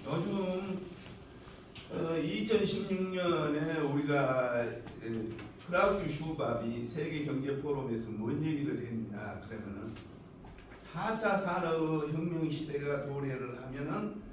요즘 2016년에 우리가 클라우스 슈밥이 세계 경제 포럼에서 뭔 얘기를 했냐 그러면은 4차 산업혁명 시대가 도래를 하면은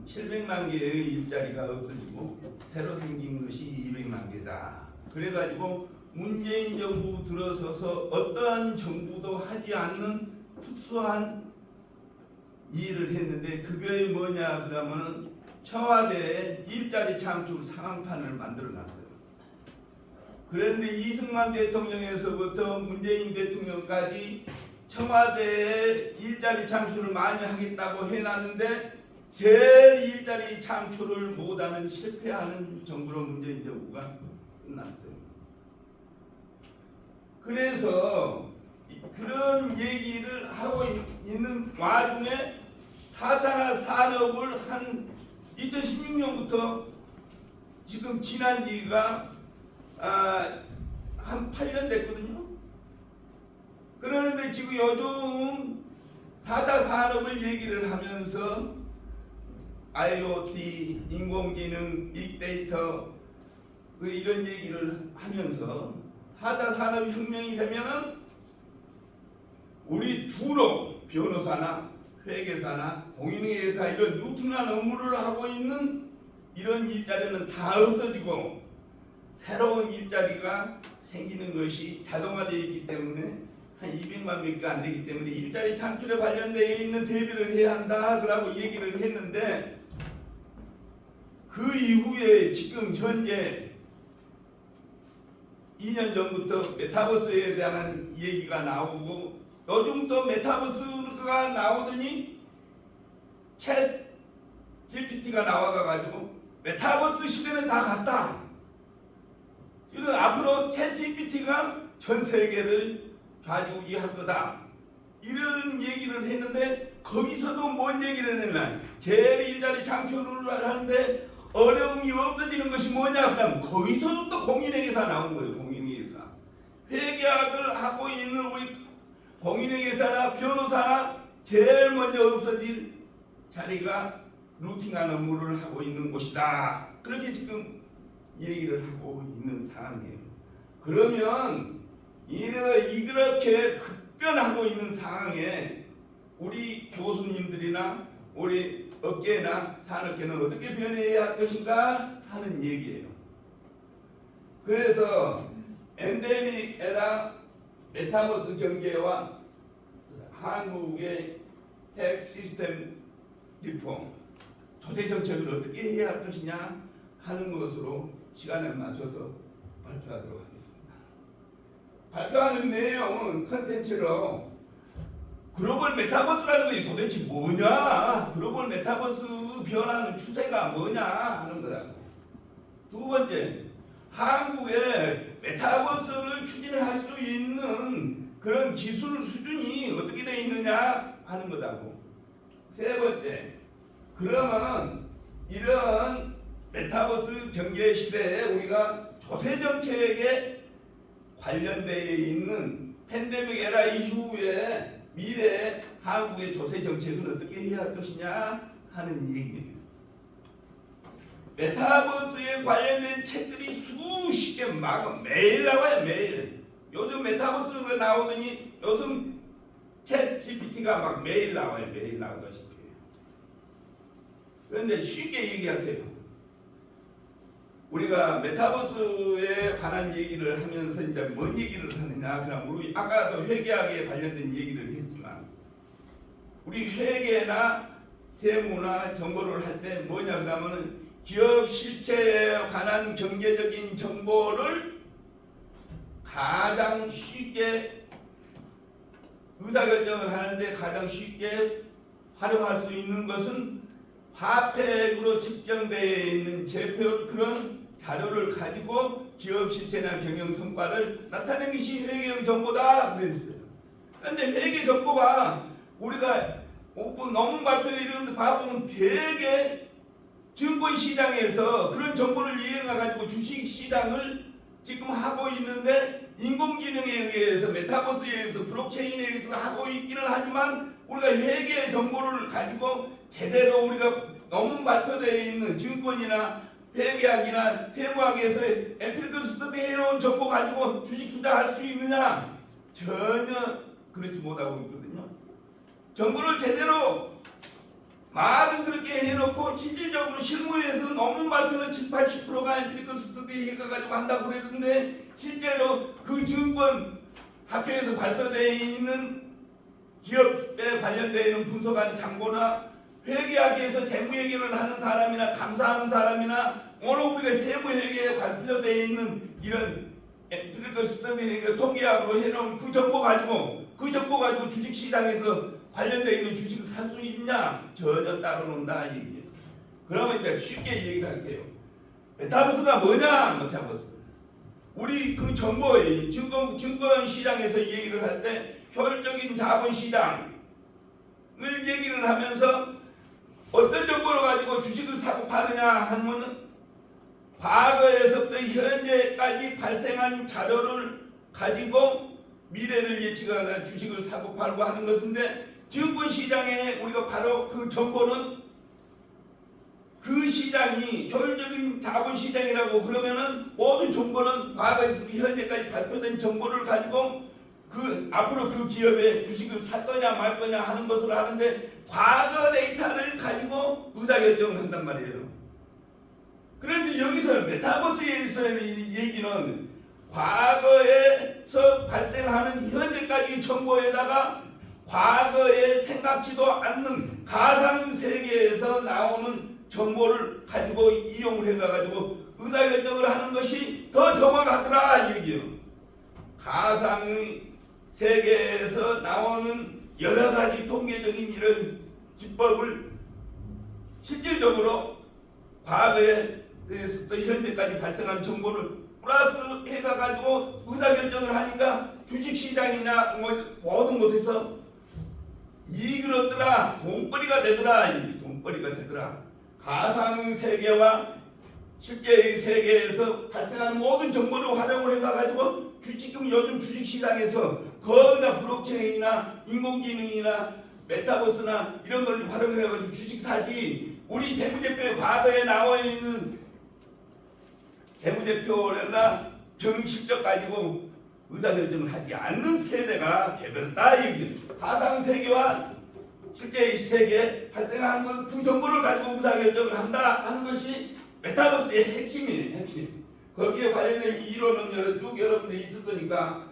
700만 개의 일자리가 없어지고 새로 생긴 것이 200만 개다. 그래가지고 문재인 정부 들어서서 어떠한 정부도 하지 않는 특수한 일을 했는데 그게 뭐냐 그러면은 청와대에 일자리 창출 상황판을 만들어 놨어요. 그런데 이승만 대통령에서부터 문재인 대통령까지 청와대에 일자리 창출을 많이 하겠다고 해놨는데 제일 일자리 창출을 못하는 실패하는 정부로 문재인 정부가 끝났어요. 그래서 그런 얘기를 하고 있는 와중에 4차 산업을 한 2016년부터 지금 지난 지가 한 8년 됐거든요. 그러는데 지금 요즘 4차 산업을 얘기를 하면서 IoT, 인공지능, 빅데이터 이런 얘기를 하면서 4차 산업혁명이 되면은 우리 주로 변호사나 회계사나 공인회계사 이런 루틴한 업무를 하고 있는 이런 일자리는 다 없어지고 새로운 일자리가 생기는 것이 자동화되어 있기 때문에 한 200만 명밖에 안 되기 때문에 일자리 창출에 관련되어 있는 대비를 해야 한다 그러고 얘기를 했는데 그 이후에 지금 현재 2년 전부터 메타버스에 대한 얘기가 나오고 요즘 또 메타버스가 나오더니 챗 GPT가 나와가지고 메타버스 시대는 다 갔다. 이거 앞으로 챗 GPT가 전 세계를 좌지우지할 거다. 이런 얘기를 했는데 거기서도 뭔 얘기를 했나? 제일 일자리 창출을 하는데 어려움이 없어지는 것이 뭐냐? 그럼 거기서도 또 공인회계사 나온 거예요. 공인회계사. 회계학을 하고 있는 우리 공인회계사나 변호사나 제일 먼저 없어질 자리가 루팅한 업무를 하고 있는 곳이다. 그렇게 지금 얘기를 하고 있는 상황이에요. 그러면 이렇게 급변하고 있는 상황에 우리 교수님들이나 우리 업계나 산업계는 어떻게 변해야 할 것인가 하는 얘기예요. 그래서 엔데믹 에라 메타버스 경제와 한국의 텍 시스템 리폼 조세 정책을 어떻게 해야 할 것이냐 하는 것으로 시간을 맞춰서 발표하도록 하겠습니다. 발표하는 내용은 컨텐츠로 글로벌 메타버스라는 것이 도대체 뭐냐, 글로벌 메타버스 변화하는 추세가 뭐냐 하는 거다. 두 번째, 한국에 메타버스를 추진할 수 있는 그런 기술 수준이 어떻게 되어 있느냐 하는 거다고. 세 번째, 그러면 이런 메타버스 경제 시대에 우리가 조세 정책에 관련되어 있는 팬데믹 에라 이후에 미래 한국의 조세 정책은 어떻게 해야 할 것이냐 하는 얘기예요. 메타버스에 관련된 책들이 수십 개 막 매일 나와요. 매일. 요즘 메타버스가 나오더니 요즘 챗 GPT가 막 매일 나와요. 매일 나오다시피. 그런데 쉽게 얘기할게요. 우리가 메타버스에 관한 얘기를 하면서 이제 뭔 얘기를 하느냐? 그럼 우리 아까도 회계학에 관련된 얘기를 했지만 우리 회계나 세무나 정보를 할 때 뭐냐 그러면은 기업 실체에 관한 경제적인 정보를 가장 쉽게 의사결정을 하는데 가장 쉽게 활용할 수 있는 것은 화폐액으로 측정되어 있는 제표 그런 자료를 가지고 기업 실체나 경영 성과를 나타내는 것이 회계 정보다 그랬어요. 그런데 회계 정보가 우리가 논문 발표 이런 데 봐보면 되게 증권시장에서 그런 정보를 이용해가지고 주식시장을 지금 하고 있는데 인공지능에 의해서 메타버스에 의해서 블록체인에 의해서 하고 있기는 하지만 우리가 회계 정보를 가지고 제대로 우리가 너무 발표되어 있는 증권이나 회계학이나 세무학에서의 엠피리컬 스터디 해놓은 정보 가지고 주식 투자할 수 있느냐? 전혀 그렇지 못하고 있거든요. 정보를 제대로 말은 그렇게 해놓고 실질적으로 실무에서 논문 발표는 70, 80%가 엠피리컬 스터디 해가지고 한다고 그랬는데 실제로 그 증권 학회에서 발표되어 있는 기업에 관련되어 있는 분석한 장보나 회계학에서 재무회계를 하는 사람이나 감사하는 사람이나 오늘 우리가 세무회계에 발표되어 있는 이런 엠피리컬 스터디 통계학으로 해놓은 그 정보 가지고 주식시장에서 관련되어 있는 주식을 살 수 있냐? 전혀 따라놓는다 이 얘기예요. 그러면 이제 쉽게 얘기를 할게요. 메타버스가 뭐냐? 메타버스. 우리 그 정보의 증권 시장에서 얘기를 할 때 효율적인 자본 시장을 얘기를 하면서 어떤 정보를 가지고 주식을 사고 파느냐 하면은 과거에서부터 현재까지 발생한 자료를 가지고 미래를 예측하는 주식을 사고 팔고 하는 것인데 증권 시장에 우리가 바로 그 정보는 그 시장이 효율적인 자본 시장이라고 그러면은 모든 정보는 과거에서 현재까지 발표된 정보를 가지고 그 앞으로 그 기업의 주식을 살 거냐 말 거냐 하는 것을 하는데 과거 데이터를 가지고 의사결정을 한단 말이에요. 그런데 여기서 메타버스에서의 얘기는 과거에서 발생하는 현재까지 정보에다가 과거에 생각지도 않는 가상세계에서 나오는 정보를 가지고 이용을 해가지고 의사결정을 하는 것이 더 정확하더라 이 얘기예요. 가상의 세계에서 나오는 여러 가지 통계적인 이런 기법을 실질적으로 과거에서 현재까지 발생한 정보를 플러스 해가지고 의사결정을 하니까 주식시장이나 모든 곳에서 이익을 얻더라, 돈벌이가 되더라, 돈벌이가 되더라. 가상세계와 실제의 세계에서 발생하는 모든 정보를 활용을 해가지고 요즘 주식시장에서 거기다 블록체인이나 인공지능이나 메타버스나 이런 걸 활용해가지고 주식 사지. 우리 재무제표에 과거에 나와 있는 재무제표나 정실적 가지고 의사결정을 하지 않는 세대가 개별했다 얘기예요. 가상세계와 실제의 세계에 발생하는 것, 그 정보를 가지고 의사결정을 한다 하는 것이 메타버스의 핵심이에요. 핵심. 거기에 관련된 이론은 쭉 여러분들이 있을 거니까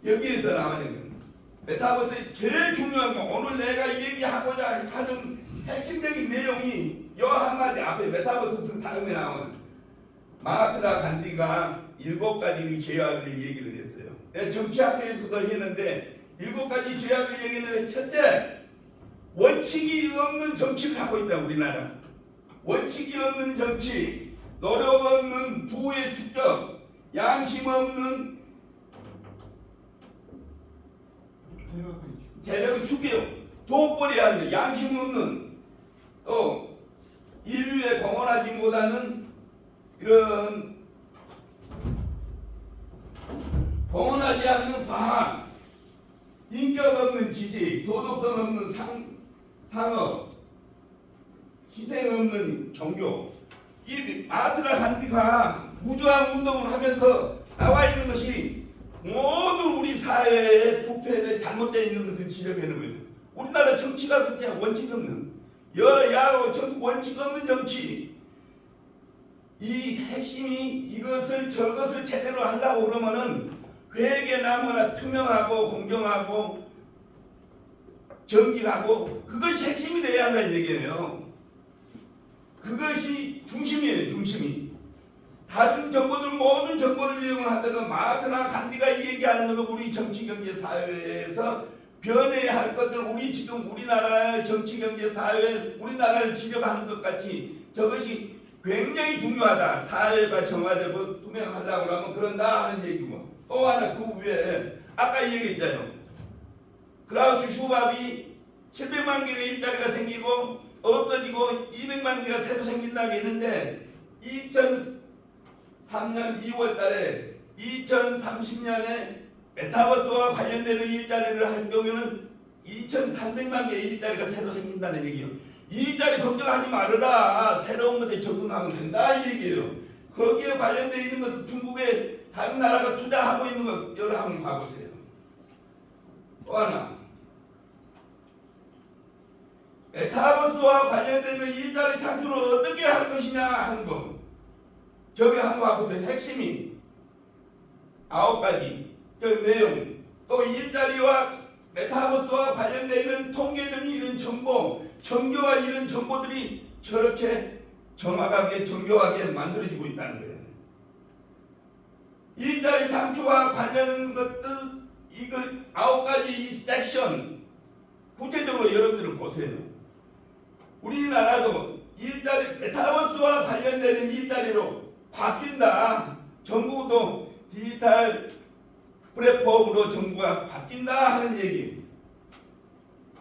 여기에서 나오는 메타버스의 제일 중요한 거 오늘 내가 얘기하고자 하는 핵심적인 내용이 요 한마디 앞에 메타버스 그 다음에 나오는 마하트마 간디가 7가지 계약을 얘기를 했어요. 내가 정치학교에서도 했는데 7가지 계약을 얘기했는데 첫째, 원칙이 없는 정치를 하고 있다 우리나라. 원칙이 없는 정치, 노력 없는 부의 축적, 양심 없는 재력의 축이요. 돈벌이 하는 양심 없는 또 인류에 공헌하지 못하는 이런 공헌하지 않는 과학, 인격 없는 지식, 도덕성 없는 상업, 희생 없는 종교. 이 마하트마 간디가 무주한 운동을 하면서 나와 있는 것이 모든 우리 사회의 부패에 잘못되어 있는 것을 지적하는 거예요. 우리나라 정치가 그렇지 원칙 없는 여야고 원칙 없는 정치. 이 핵심이 이것을 저것을 제대로 하려고 그러면은 회계나무나 투명하고 공정하고 정직하고 그것이 핵심이 돼야 한다는 얘기예요. 그것이 중심이에요. 중심이. 다른 정보들 모든 정보를 이용을 하다가 마하트마 간디가 얘기하는 것은 우리 정치 경제 사회에서 변해야 할 것들 우리 지금 우리나라의 정치 경제 사회 우리나라를 지적하는 것 같이 저것이 굉장히 중요하다. 사회가 정화되고 투명하려고 하면 그런다 하는 얘기고 또 하나 그 위에 아까 얘기했잖아요. 크라우스 슈밥이 700만 개의 일자리가 생기고 없어지고 200만 개가 새로 생긴다고 했는데 2003년 2월 달에 2030년에 메타버스와 관련되는 일자리를 할 경우에는 2,300만 개의 일자리가 새로 생긴다는 얘기예요. 이 일자리 걱정하지 말아라. 새로운 것에 적응하면 된다 이 얘기예요. 거기에 관련되어 있는 것은 중국의 다른 나라가 투자하고 있는 것 여러 한번 봐보세요. 또 하나, 메타버스와 관련되는 일자리 창출을 어떻게 할 것이냐 하는 거. 저기 한번 봐보세요. 핵심이 9가지 그 내용, 또 일자리와 메타버스와 관련되어 있는 통계적인 이런 정보, 정교와 이런 정보들이 저렇게 정확하게 정교하게 만들어지고 있다는 거예요. 일자리 창출과 관련 것들 이거 9가지 이 섹션 구체적으로 여러분들은 보세요. 우리나라도 일자리 메타버스와 관련되는 일자리로 바뀐다. 정부도 디지털 플랫폼으로 정부가 바뀐다 하는 얘기.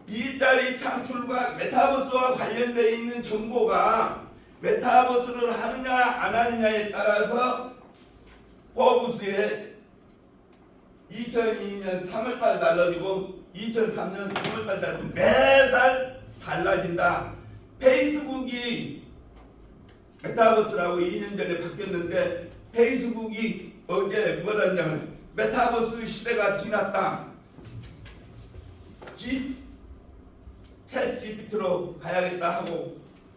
일자리 창출과 메타버스와 관련되어 있는 정보가 메타버스를 하느냐 안 하느냐에 따라서 포브스에 2002년 3월달 달라지고 2003년 3월달 달라지고 매달 달라진다. 페이스북이 메타버스라고 2년 전에 바뀌었는데 페이스북이 어제 뭐라 했냐면 메타버스 시대가 지났다. 챗 GPT로 가야겠다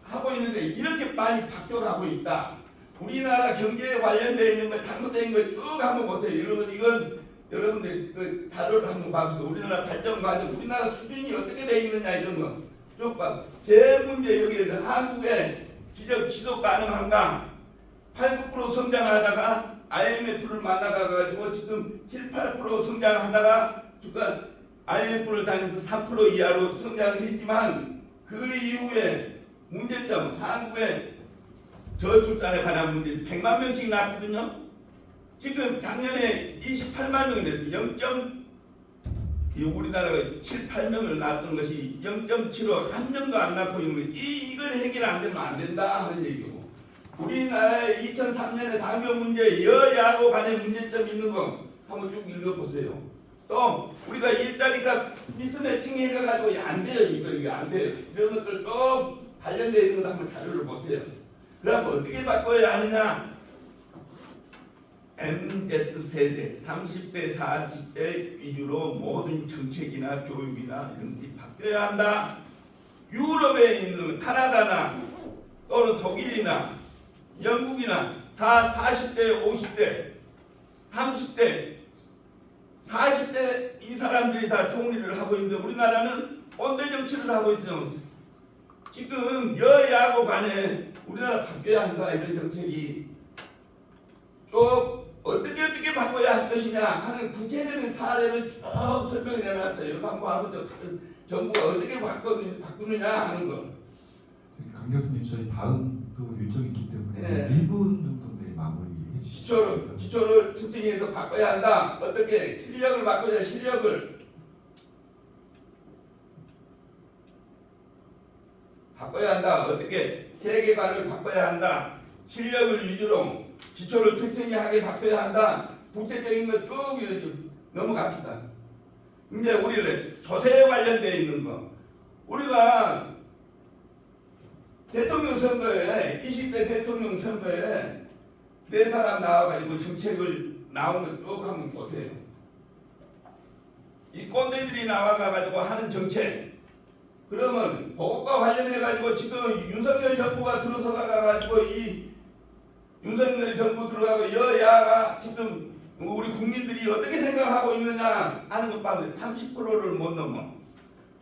하고 있는데 이렇게 많이 바뀌어가고 있다. 우리나라 경제에 관련되어 있는 거 잘못된 거 쭉 한번 보세요. 여러분들 그 자료를 한번 봐보세요. 우리나라 발전 과정, 우리나라 수준이 어떻게 되어 있느냐 이런 거 쭉 봐. 제일 문제 여기에서 한국의 기적 지속 가능한가? 8, 9% 성장하다가 IMF를 만나가지고 지금 7, 8% 성장하다가 주가 IMF를 당해서 3% 이하로 성장했지만 그 이후에 문제점, 한국의 저출산에 관한 문제 100만 명씩 낳았거든요. 지금 작년에 28만 명이 됐어요. 우리나라가 7, 8명을 낳았던 것이 0.75 한 명도 안 낳고 있는 거예요. 이걸 해결 안 되면 안 된다 하는 얘기고. 우리나라의 2003년에 당뇨 문제, 여야하고 간의 문제점 있는 거 한번 쭉 읽어보세요. 또 우리가 일자리가 미스매칭 해가지고 안 돼요. 이거 안 돼요. 이런 것들 쭉 관련되어 있는 거 한번 자료를 보세요. 그럼 어떻게 바꿔야 하느냐? MZ세대, 30대, 40대 위주로 모든 정책이나 교육이나 이런 것이 바뀌어야 한다. 유럽에 있는 카나다나 또는 독일이나 영국이나 다 40대, 50대, 30대, 40대 이 사람들이 다 총리를 하고 있는데 우리나라는 꼰대 정치를 하고 있죠. 지금 여야하고 간에 우리나라 바뀌어야 한다 이런 정책이 쭉 어떻게 바꿔야 할 것이냐 하는 구체적인 사례를 쭉 설명해 내놨어요. 이거 한번 하고 정부가 어떻게 바꾸느냐 하는 거. 강 교수님 저희 다음 또 일정이 있기 때문에 네. 1분 정도 내 마무리 해주시죠. 기초를 튼튼히 해서 바꿔야 한다. 어떻게 실력을 바꿔야 실력을 바꿔야 한다. 어떻게 세계관을 바꿔야 한다. 실력을 위주로 기초를 튼튼히 하게 바꿔야 한다. 국제적인 거 쭉 넘어갑시다. 이제 우리는 조세에 관련되어 있는 거. 우리가 대통령 선거에 20대 대통령 선거에 네 사람 나와가지고 정책을 나온 거 쭉 한번 보세요. 이 꼰대들이 나와가지고 하는 정책. 그러면 보급과 관련해가지고 지금 윤석열 정부가 들어서가가지고 이 윤석열 정부 들어가고 여야가 지금 우리 국민들이 어떻게 생각하고 있느냐 하는 것 봐도 30%를 못 넘어.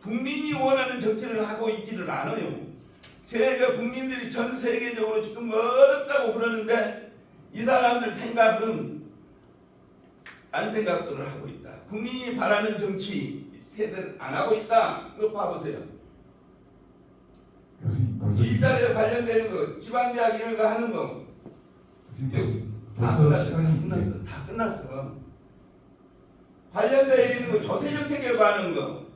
국민이 원하는 정치를 하고 있지를 않아요. 제가 국민들이 전 세계적으로 지금 어렵다고 그러는데 이 사람들 생각은 딴 생각들을 하고 있다. 국민이 바라는 정치 세대를 안 하고 있다. 이거 봐보세요. 교수님 벌써 일자리에 관련되는 거, 지방대학 이런 거 하는 거. 벌써 시간이 다 끝났어. 관련되어 있는 거, 조세 정책에 관한 거.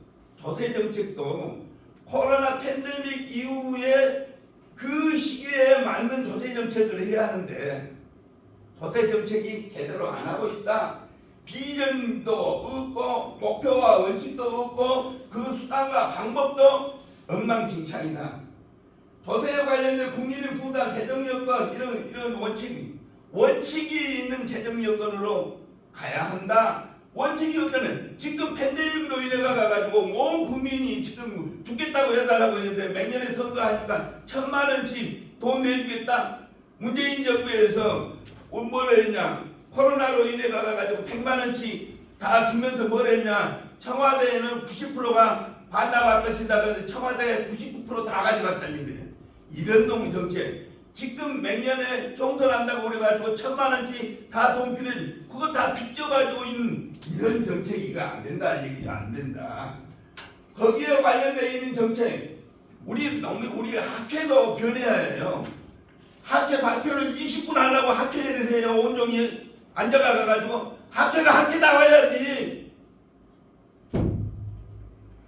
조세 정책도 코로나 팬데믹 이후에 그 시기에 맞는 조세 정책을 해야 하는데 조세 정책이 제대로 안 하고 있다. 비전도 없고 목표와 원칙도 없고 그 수단과 방법도 엉망진창이다. 조세에 관련된 국민의 부담, 재정 여건 이런 원칙이 있는 재정 여건으로 가야 한다. 원칙이 없다면 지금 팬데믹으로 인해 가지고 온 국민이 지금 죽겠다고 해달라고 했는데 매년에 선거하니까 1,000만 원씩 돈 내주겠다. 문재인 정부에서 뭘 했냐? 코로나로 인해 가지고 100만 원씩 다 주면서 뭘 했냐? 청와대에는 90%가 반납할 것이다. 그래서 청와대 99%다 가져갔다는데 이런 놈 정책. 지금 매년에 총선한다고 그래가지고 1,000만 원씩 다 돈 빌려 그거 다 빚져가지고 있는 이런 정책이가 안 된다. 얘기가 안 된다. 거기에 관련되어 있는 정책 우리 학회도 변해야 해요. 학회 발표를 20분 하려고 학회를 해요. 온종일 앉아가가지고 학회 나와야지.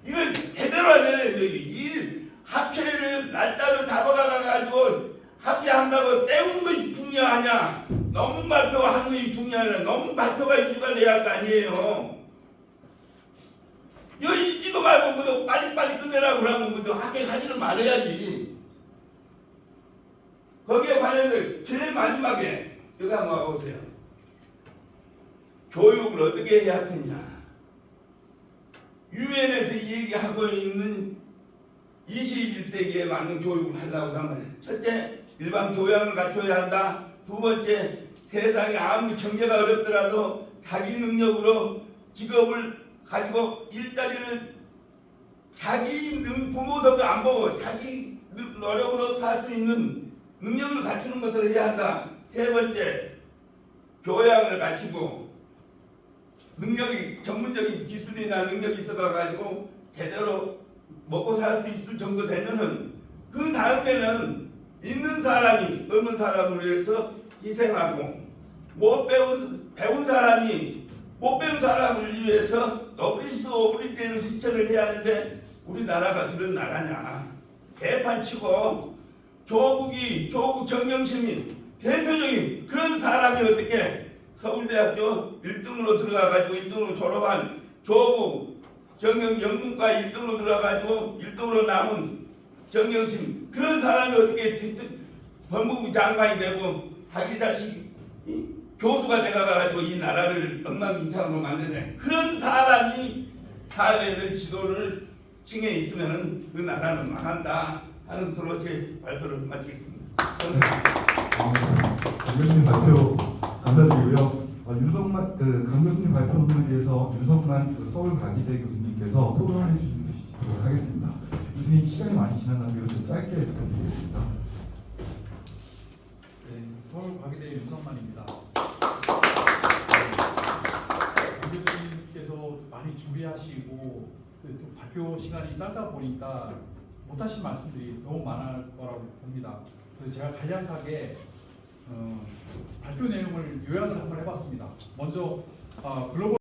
이걸 제대로 하면 이 학회를 날짜를 잡아가가지고 학회 한다고 때우는 것이 중요하냐? 너무 발표가 하는 것이 중요하냐? 너무 발표가 이유가 돼야 할 거 아니에요. 이거 잊지도 말고 그거 빨리빨리 끝내라고 그러면 그거 학회 가지를 말해야지. 거기에 관련된 제일 마지막에 여기 한번 와보세요. 교육을 어떻게 해야 하느냐? 유엔에서 얘기하고 있는 21세기에 맞는 교육을 하려고 하면 첫째, 일반 교양을 갖춰야 한다. 두 번째, 세상에 아무리 경제가 어렵더라도 자기 능력으로 직업을 가지고 일자리를 자기 부모도 안 보고 자기 노력으로 살 수 있는 능력을 갖추는 것을 해야 한다. 세 번째, 교양을 갖추고 능력이 전문적인 기술이나 능력이 있어가지고 제대로 먹고 살 수 있을 정도 되면은 그 다음에는 있는 사람이 없는 사람을 위해서 희생하고 배운 사람이 못 배운 사람을 위해서 노블리스 오블리게를 실천을 해야 하는데 우리나라가 그런 나라냐? 개판치고 조국 정영심이 대표적인 그런 사람이 어떻게 서울대학교 1등으로 들어가가지고 1등으로 졸업한 조국 영문과 1등으로 들어가가지고 1등으로 남은 정영심 그런 사람이 어떻게 법무부 장관이 되고 자기 자식 교수가 돼가지고 이 나라를 엉망진창으로 만드네. 그런 사람이 사회를 지도를 층에 있으면은 그 나라는 망한다 하는 것으로 제 발표를 마치겠습니다. 강 교수님 발표 감사드리고요. 강 교수님 발표 부분에 대해서 윤석만 서울과기대 교수님께서 토론을 해주시도록 하겠습니다. 교수님 시간이 많이 지났나요? 좀 짧게 부탁드리겠습니다. 네, 서울과기대 윤석만입니다. 강 교수님께서 많이 준비하시고 또 발표 시간이 짧다 보니까 못하신 말씀들이 너무 많을 거라고 봅니다. 그래서 제가 간략하게 발표 내용을 요약을 한번 해봤습니다. 먼저 글로벌